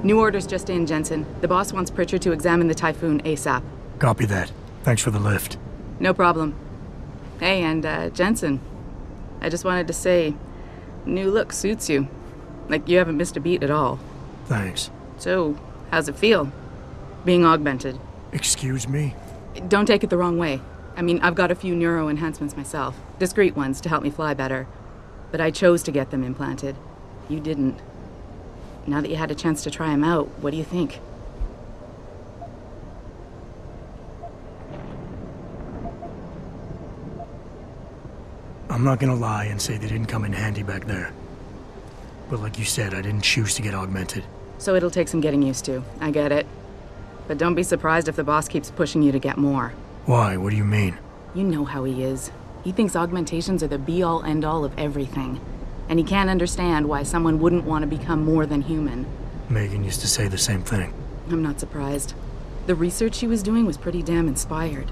New orders just in, Jensen. The boss wants Pritchard to examine the Typhoon ASAP. Copy that. Thanks for the lift. No problem. Hey, and Jensen, I just wanted to say, new look suits you. Like, you haven't missed a beat at all. Thanks. So, how's it feel, being augmented? Excuse me? Don't take it the wrong way. I mean, I've got a few neuro enhancements myself. Discreet ones to help me fly better. But I chose to get them implanted. You didn't. Now that you had a chance to try them out, what do you think? I'm not gonna lie and say they didn't come in handy back there. But like you said, I didn't choose to get augmented. So it'll take some getting used to. I get it. But don't be surprised if the boss keeps pushing you to get more. Why? What do you mean? You know how he is. He thinks augmentations are the be-all, end-all of everything. And he can't understand why someone wouldn't want to become more than human. Megan used to say the same thing. I'm not surprised. The research she was doing was pretty damn inspired.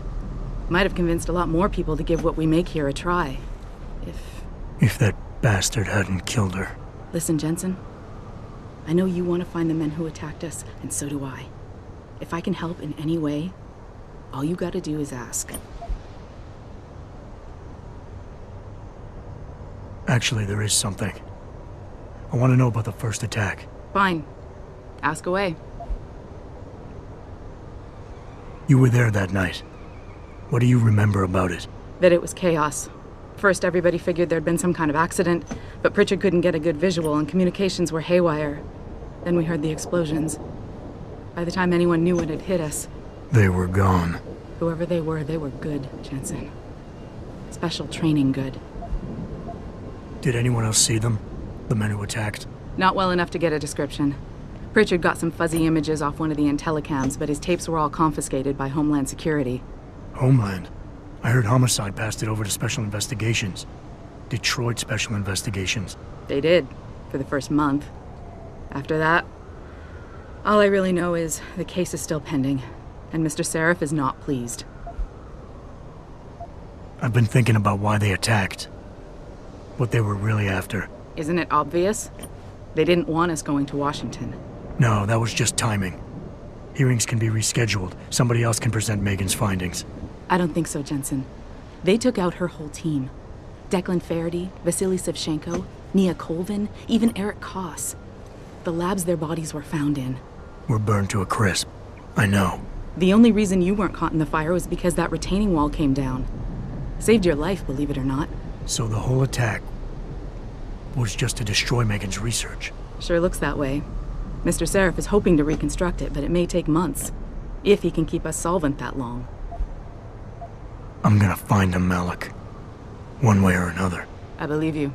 Might have convinced a lot more people to give what we make here a try. If that bastard hadn't killed her. Listen, Jensen. I know you want to find the men who attacked us, and so do I. If I can help in any way, all you gotta do is ask. Actually, there is something. I want to know about the first attack. Fine. Ask away. You were there that night. What do you remember about it? That it was chaos. First, everybody figured there'd been some kind of accident, but Pritchard couldn't get a good visual and communications were haywire. Then we heard the explosions. By the time anyone knew what had hit us... They were gone. Whoever they were good, Jensen. Special training good. Did anyone else see them? The men who attacked? Not well enough to get a description. Pritchard got some fuzzy images off one of the Intellicams, but his tapes were all confiscated by Homeland Security. Homeland? I heard Homicide passed it over to Special Investigations. Detroit Special Investigations. They did, for the first month. After that, all I really know is the case is still pending, and Mr. Seraph is not pleased. I've been thinking about why they attacked. What they were really after. Isn't it obvious? They didn't want us going to Washington. No, that was just timing. Hearings can be rescheduled. Somebody else can present Megan's findings. I don't think so, Jensen. They took out her whole team. Declan Faraday, Vasily Savchenko, Nia Colvin, even Eric Koss. The labs their bodies were found in. Were burned to a crisp. I know. The only reason you weren't caught in the fire was because that retaining wall came down. Saved your life, believe it or not. So the whole attack was just to destroy Megan's research? Sure looks that way. Mr. Seraph is hoping to reconstruct it, but it may take months. If he can keep us solvent that long. I'm gonna find him, Malik. One way or another. I believe you.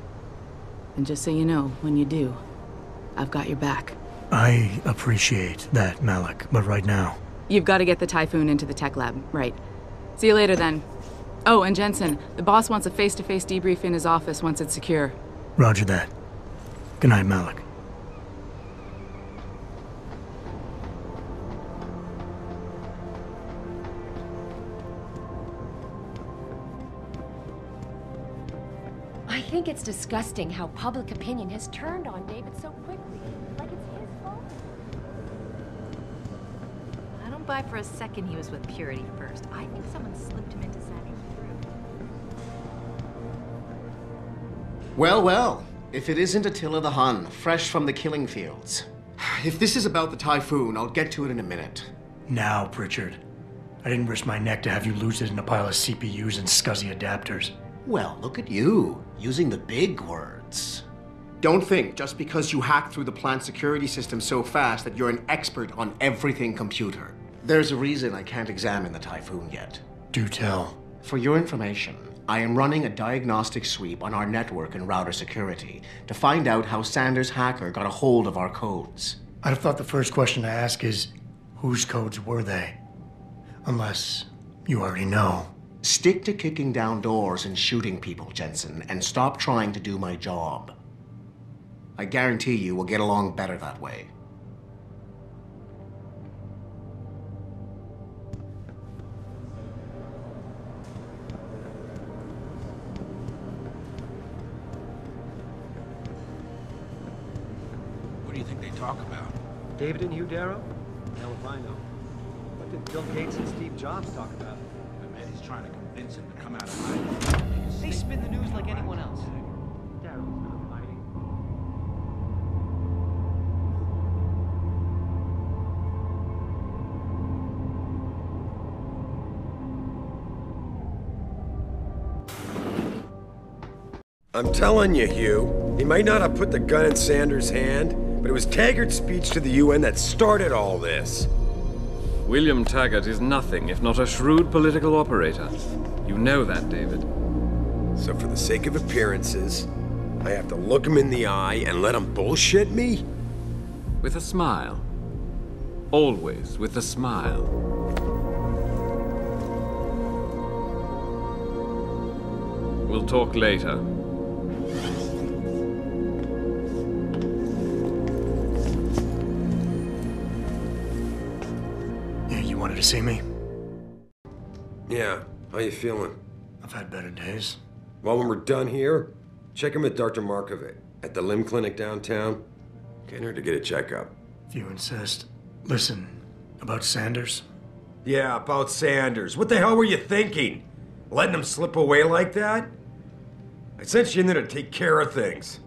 And just so you know, when you do, I've got your back. I appreciate that, Malik, but right now... You've got to get the Typhoon into the tech lab, right. See you later, then. Oh, and Jensen, the boss wants a face-to-face debrief in his office once it's secure. Roger that. Good night, Malik. I think it's disgusting how public opinion has turned on David so quickly. Like it's his fault. I don't buy for a second he was with Purity first. I think someone slipped him into Sandy's through. Well, well. If it isn't Attila the Hun, fresh from the killing fields. If this is about the Typhoon, I'll get to it in a minute. Now, Pritchard. I didn't risk my neck to have you lose it in a pile of CPUs and scuzzy adapters. Well, look at you, using the big words. Don't think just because you hacked through the plant security system so fast that you're an expert on everything computer. There's a reason I can't examine the Typhoon yet. Do tell. For your information, I am running a diagnostic sweep on our network and router security to find out how Sanders' hacker got a hold of our codes. I'd have thought the first question to ask is, whose codes were they? Unless you already know. Stick to kicking down doors and shooting people, Jensen, and stop trying to do my job. I guarantee you we'll get along better that way. What do you think they talk about? David and you, Darrow? Hell if I know. What did Bill Gates and Steve Jobs talk about? I bet he's trying to convince him to come out of hiding. They spin the news like anyone else. Darrow's not hiding. I'm telling you, Hugh, he might not have put the gun in Sanders' hand, but it was Taggart's speech to the UN that started all this. William Taggart is nothing if not a shrewd political operator. You know that, David. So for the sake of appearances, I have to look him in the eye and let him bullshit me? With a smile. Always with a smile. We'll talk later. You wanted to see me? Yeah, how you feeling? I've had better days. Well, when we're done here, check him at Dr. Markovic at the limb clinic downtown. Can't hurt to get a checkup. If you insist. Listen, about Sanders? Yeah, about Sanders. What the hell were you thinking? Letting him slip away like that? I sent you in there to take care of things.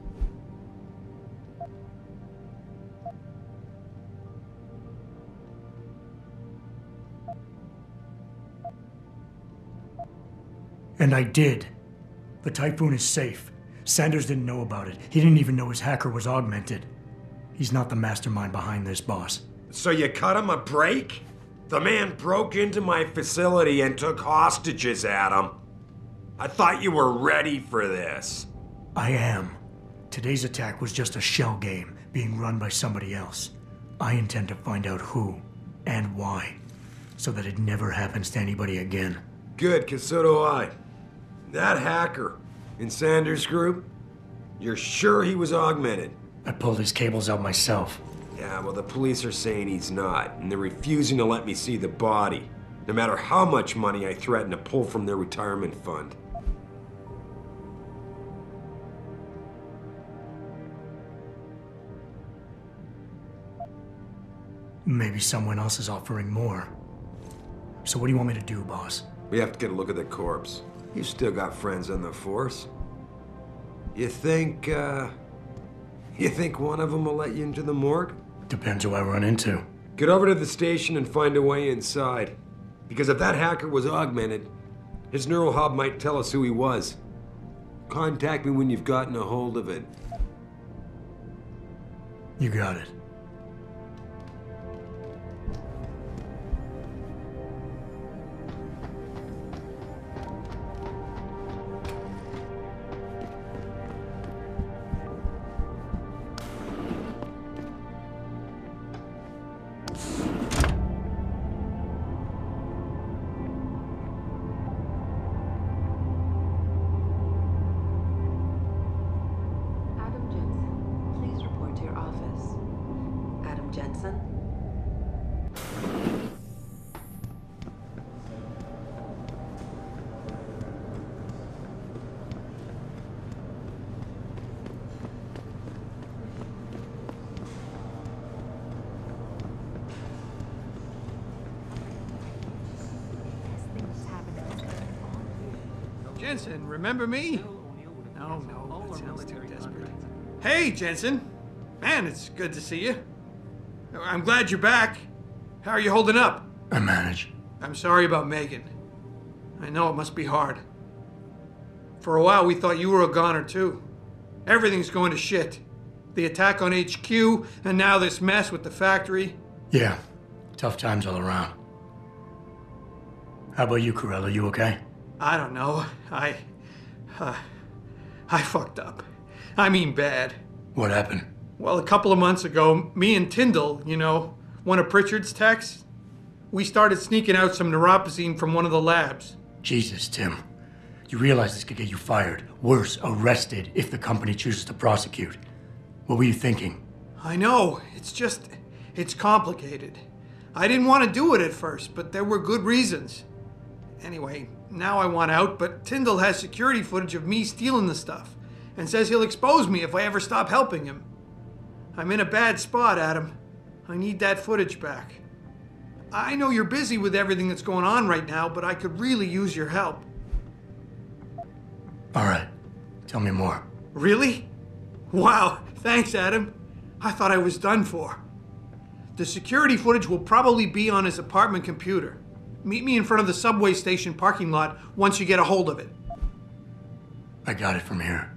And I did. The Typhoon is safe. Sanders didn't know about it. He didn't even know his hacker was augmented. He's not the mastermind behind this, boss. So you cut him a break? The man broke into my facility and took hostages, Adam. I thought you were ready for this. I am. Today's attack was just a shell game being run by somebody else. I intend to find out who and why, so that it never happens to anybody again. Good, 'cause so do I. That hacker in Sanders' group, you're sure he was augmented? I pulled his cables out myself. Yeah, well, the police are saying he's not, and they're refusing to let me see the body, no matter how much money I threaten to pull from their retirement fund. Maybe someone else is offering more. So what do you want me to do, boss? We have to get a look at the corpse. You've still got friends on the force. You think one of them will let you into the morgue? Depends who I run into. Get over to the station and find a way inside. Because if that hacker was augmented, his neural hub might tell us who he was. Contact me when you've gotten a hold of it. You got it. Jensen, remember me? No, that sounds too desperate. Hey, Jensen. Man, it's good to see you. I'm glad you're back. How are you holding up? I manage. I'm sorry about Megan. I know it must be hard. For a while, we thought you were a goner, too. Everything's going to shit. The attack on HQ, and now this mess with the factory. Yeah, tough times all around. How about you, Corella? You okay? I don't know. I fucked up. I mean bad. What happened? Well, a couple of months ago, me and Tyndall, you know, one of Pritchard's techs, we started sneaking out some neuropozyne from one of the labs. Jesus, Tim. You realize this could get you fired. Worse, arrested if the company chooses to prosecute. What were you thinking? I know. It's complicated. I didn't want to do it at first, but there were good reasons. Anyway, now I want out, but Tyndall has security footage of me stealing the stuff and says he'll expose me if I ever stop helping him. I'm in a bad spot, Adam. I need that footage back. I know you're busy with everything that's going on right now, but I could really use your help. All right. Tell me more. Really? Wow, thanks, Adam. I thought I was done for. The security footage will probably be on his apartment computer. Meet me in front of the subway station parking lot once you get a hold of it. I got it from here.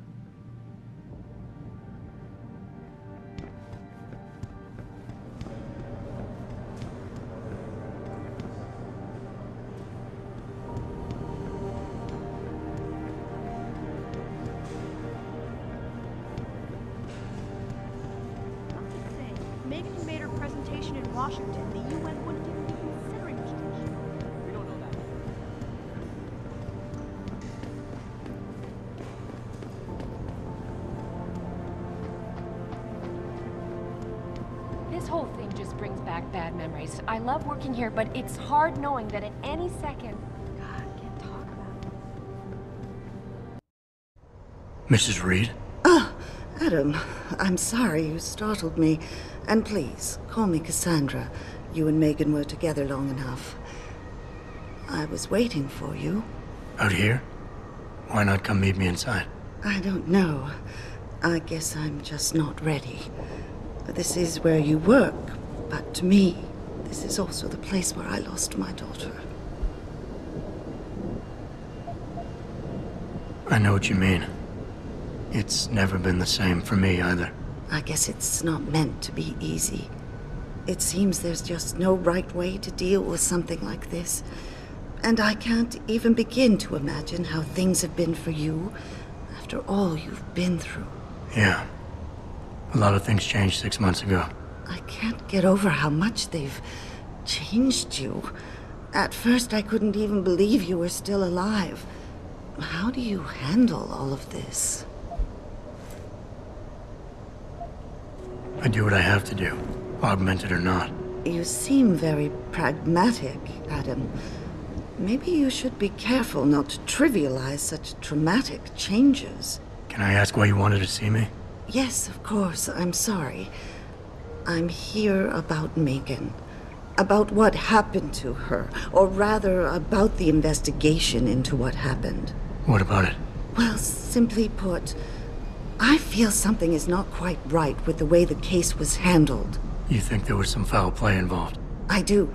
Megan made her presentation in Washington. The UN wouldn't even be considering restriction. We don't know that. This whole thing just brings back bad memories. I love working here, but it's hard knowing that at any second... God, I can't talk about it. Mrs. Reed? Adam, I'm sorry you startled me. And please, call me Cassandra. You and Megan were together long enough. I was waiting for you. Out here? Why not come meet me inside? I don't know. I guess I'm just not ready. This is where you work, but to me, this is also the place where I lost my daughter. I know what you mean. It's never been the same for me either. I guess it's not meant to be easy. It seems there's just no right way to deal with something like this. And I can't even begin to imagine how things have been for you after all you've been through. Yeah. A lot of things changed 6 months ago. I can't get over how much they've changed you. At first, I couldn't even believe you were still alive. How do you handle all of this? I do what I have to do, augmented or not. You seem very pragmatic, Adam. Maybe you should be careful not to trivialize such traumatic changes. Can I ask why you wanted to see me? Yes, of course. I'm sorry. I'm here about Megan. About what happened to her. Or rather, about the investigation into what happened. What about it? Well, simply put, I feel something is not quite right with the way the case was handled. You think there was some foul play involved? I do.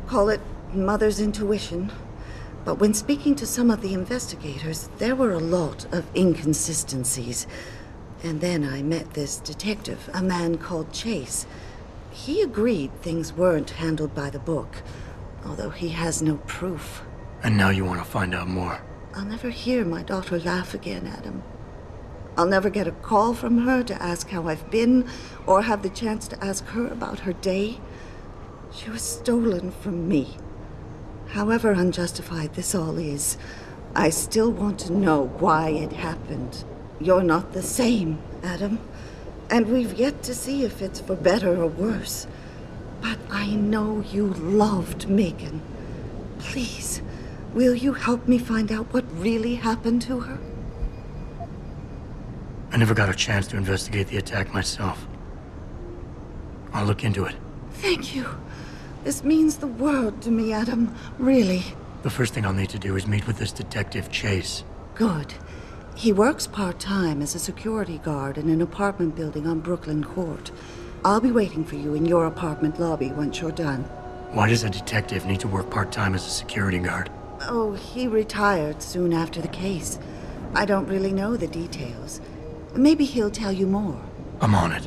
Call it mother's intuition. But when speaking to some of the investigators, there were a lot of inconsistencies. And then I met this detective, a man called Chase. He agreed things weren't handled by the book, although he has no proof. And now you want to find out more? I'll never hear my daughter laugh again, Adam. I'll never get a call from her to ask how I've been, or have the chance to ask her about her day. She was stolen from me. However unjustified this all is, I still want to know why it happened. You're not the same, Adam. And we've yet to see if it's for better or worse. But I know you loved Megan. Please, will you help me find out what really happened to her? I never got a chance to investigate the attack myself. I'll look into it. Thank you. This means the world to me, Adam. Really. The first thing I'll need to do is meet with this detective, Chase. Good. He works part-time as a security guard in an apartment building on Brooklyn Court. I'll be waiting for you in your apartment lobby once you're done. Why does a detective need to work part-time as a security guard? Oh, he retired soon after the case. I don't really know the details. Maybe he'll tell you more. I'm on it.